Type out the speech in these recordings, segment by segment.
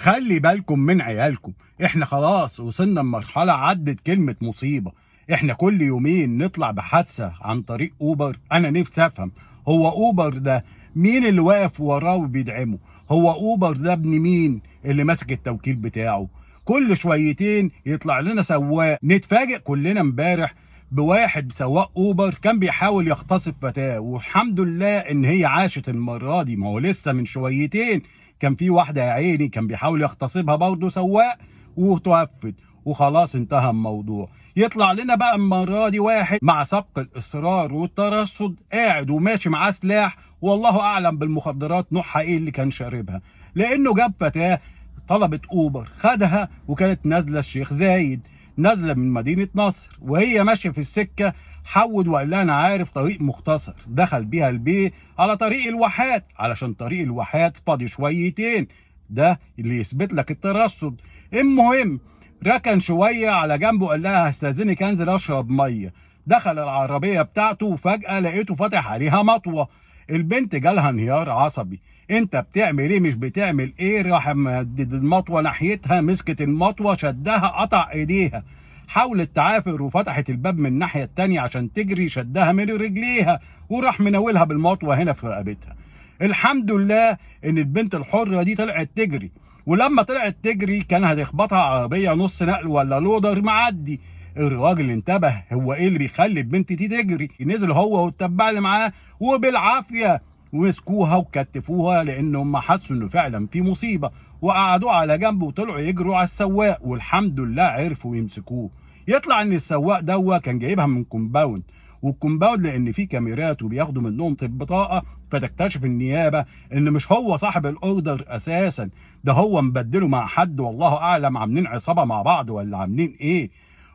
خلي بالكم من عيالكم. احنا خلاص وصلنا لمرحلة عدت كلمة مصيبة. احنا كل يومين نطلع بحادثة عن طريق اوبر. انا نفسي افهم، هو اوبر ده مين اللي واقف وراه وبيدعمه؟ هو اوبر ده ابن مين اللي ماسك التوكيل بتاعه؟ كل شويتين يطلع لنا سواق. نتفاجئ كلنا امبارح بواحد سواق اوبر كان بيحاول يغتصب فتاة، والحمد لله ان هي عاشت المرة دي. ما هو لسه من شويتين كان في واحدة يا عيني كان بيحاول يغتصبها برضه سواق وتوفت، وخلاص انتهى الموضوع. يطلع لنا بقى المرة دي واحد مع سبق الإصرار والترصد قاعد وماشي معاه سلاح، والله أعلم بالمخدرات نوعها إيه اللي كان شاربها، لأنه جاب فتاة طلبت أوبر خدها وكانت نازلة الشيخ زايد، نازلة من مدينة نصر، وهي ماشية في السكة حود وقال لها أنا عارف طريق مختصر، دخل بيها البيت على طريق الواحات علشان طريق الواحات فاضي شويتين، ده اللي يثبت لك الترصد. المهم ركن شويه على جنبه قال لها هستاذنك انزل اشرب ميه. دخل العربيه بتاعته وفجاه لقيته فاتح عليها مطوه. البنت جالها انهيار عصبي. انت بتعمل ايه مش بتعمل ايه؟ راح مدد المطوه ناحيتها، مسكت المطوه شدها قطع ايديها. حاولت تعافر وفتحت الباب من الناحيه التانيه عشان تجري، شدها من رجليها وراح مناولها بالمطوه هنا في رقبتها. الحمد لله ان البنت الحره دي طلعت تجري، ولما طلعت تجري كان هتخبطها عربيه نص نقل ولا لودر معدي. الراجل انتبه هو ايه اللي بيخلي البنت دي تجري، نزل هو والتبع اللي معاه وبالعافيه ومسكوها وكتفوها لانهم حسوا انه فعلا في مصيبه، وقعدوه على جنب وطلعوا يجروا على السواق، والحمد لله عرفوا يمسكوه. يطلع ان السواق دوا كان جايبها من كومباوند، والكومباوند لان فيه كاميرات وبياخدوا منهم بطاقه، فتكتشف النيابه ان مش هو صاحب الاوردر اساسا، ده هو مبدله مع حد، والله اعلم عاملين عصابه مع بعض ولا عاملين ايه.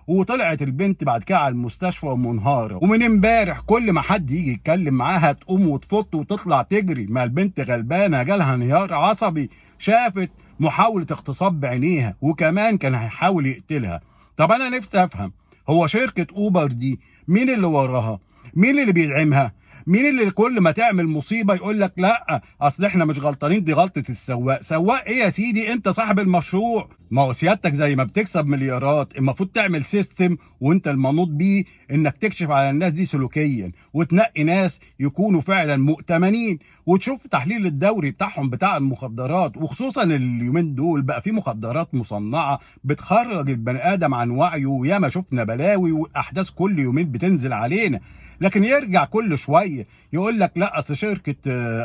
وطلعت البنت بعد كده على المستشفى ومنهاره، ومن امبارح كل ما حد يجي يتكلم معاها تقوم وتفط وتطلع تجري. ما البنت غلبانه جالها انهيار عصبي، شافت محاوله اغتصاب بعينيها وكمان كان هيحاول يقتلها. طب انا نفسي افهم، هو شركه اوبر دي مين اللي وراها؟ مين اللي بيدعمها؟ مين اللي كل ما تعمل مصيبه يقول لك لا اصل احنا مش غلطانين دي غلطه السواق؟ سواق ايه يا سيدي؟ انت صاحب المشروع. ما هو سيادتك زي ما بتكسب مليارات المفروض تعمل سيستم وانت المنوط بيه انك تكشف على الناس دي سلوكيا وتنقي ناس يكونوا فعلا مؤتمنين، وتشوف تحليل الدوري بتاعهم بتاع المخدرات. وخصوصا اليومين دول بقى في مخدرات مصنعه بتخرج البني ادم عن وعيه، وياما شفنا بلاوي واحداث كل يومين بتنزل علينا. لكن يرجع كل شويه يقول لك لا اصل شركه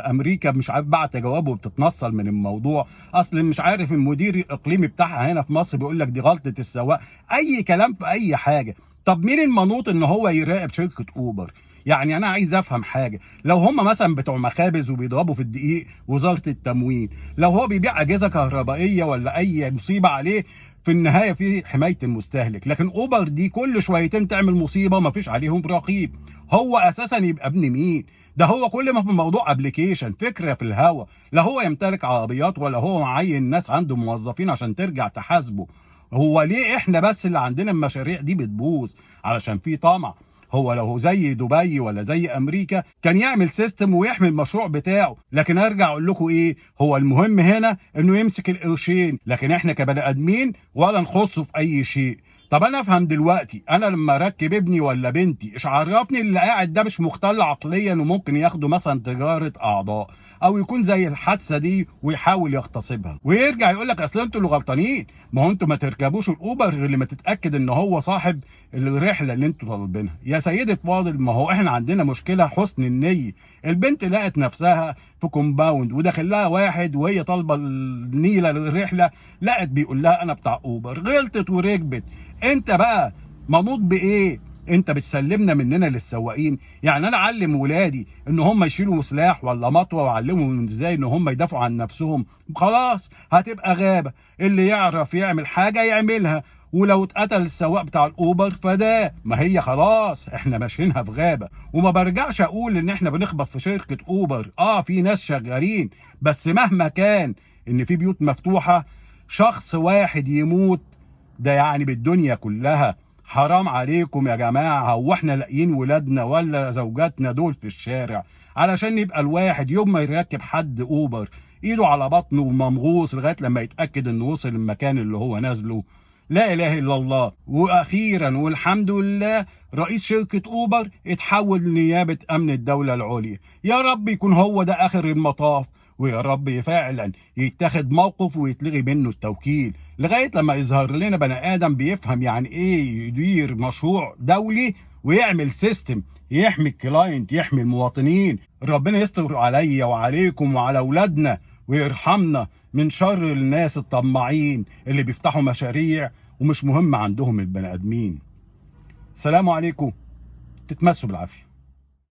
امريكا مش عارف بعت جواب وبتتنصل من الموضوع، اصل مش عارف المدير الاقليمي بتاعها هنا في مصر بيقول لك دي غلطه السواق. اي كلام في اي حاجه. طب مين المنوط ان هو يراقب شركه اوبر؟ يعني انا عايز افهم حاجه، لو هم مثلا بتوع مخابز وبيضربوا في الدقيق وزاره التموين، لو هو بيبيع اجهزه كهربائيه ولا اي مصيبه عليه، في النهايه في حمايه المستهلك. لكن اوبر دي كل شويتين تعمل مصيبه ومفيش عليهم رقيب. هو اساسا يبقى ابن مين؟ ده هو كل ما في الموضوع ابلكيشن، فكره في الهوا. لا هو يمتلك عربيات ولا هو معين ناس عنده موظفين عشان ترجع تحاسبه. هو ليه احنا بس اللي عندنا المشاريع دي بتبوظ؟ علشان في طمع. هو لو زي دبي ولا زي امريكا كان يعمل سيستم ويحمي المشروع بتاعه. لكن ارجع اقول لكم ايه، هو المهم هنا انه يمسك القرشين، لكن احنا كبني ادمين ولا نخصه في اي شيء. طب انا افهم دلوقتي، انا لما اركب ابني ولا بنتي ايش عرفني اللي قاعد ده مش مختل عقليا وممكن ياخده مثلا تجاره اعضاء، او يكون زي الحادثه دي ويحاول يغتصبها ويرجع يقول لك اصل انتوا اللي غلطانين؟ ما هو انتوا ما تركبوش الاوبر غير لما تتاكد ان هو صاحب الرحله اللي انتوا طالبينها. يا سيدي فاضل، ما هو احنا عندنا مشكله حسن النيه. البنت لقت نفسها في كومباوند وداخل لها واحد وهي طالبه النيله للرحله، لقت بيقول لها انا بتاع اوبر، غلطت وركبت. انت بقى منوط بايه؟ انت بتسلمنا مننا للسواقين؟ يعني انا اعلم ولادي ان هم يشيلوا سلاح ولا مطوه واعلمهم ازاي ان هم يدافعوا عن نفسهم؟ خلاص هتبقى غابه. اللي يعرف يعمل حاجه يعملها، ولو اتقتل السواق بتاع الاوبر فده ما هي خلاص احنا ماشيينها في غابه. وما برجعش اقول ان احنا بنخبط في شركه اوبر، في ناس شغالين، بس مهما كان ان في بيوت مفتوحه شخص واحد يموت ده يعني بالدنيا كلها. حرام عليكم يا جماعة، هو احنا لاقيين ولادنا ولا زوجاتنا دول في الشارع علشان يبقى الواحد يوم ما يركب حد اوبر ايده على بطنه وممغوص لغايه لما يتاكد انه وصل المكان اللي هو نازله. لا اله الا الله. واخيرا والحمد لله رئيس شركه اوبر اتحول لنيابه امن الدوله العليا. يا رب يكون هو ده اخر المطاف، ويا رب فعلا يتخذ موقف ويتلغي منه التوكيل لغايه لما يظهر لنا بني ادم بيفهم يعني ايه يدير مشروع دولي ويعمل سيستم يحمي الكلاينت، يحمي المواطنين. ربنا يستر عليا وعليكم وعلى اولادنا ويرحمنا من شر الناس الطماعين اللي بيفتحوا مشاريع ومش مهم عندهم البني ادمين. السلام عليكم، تتمسوا بالعافيه.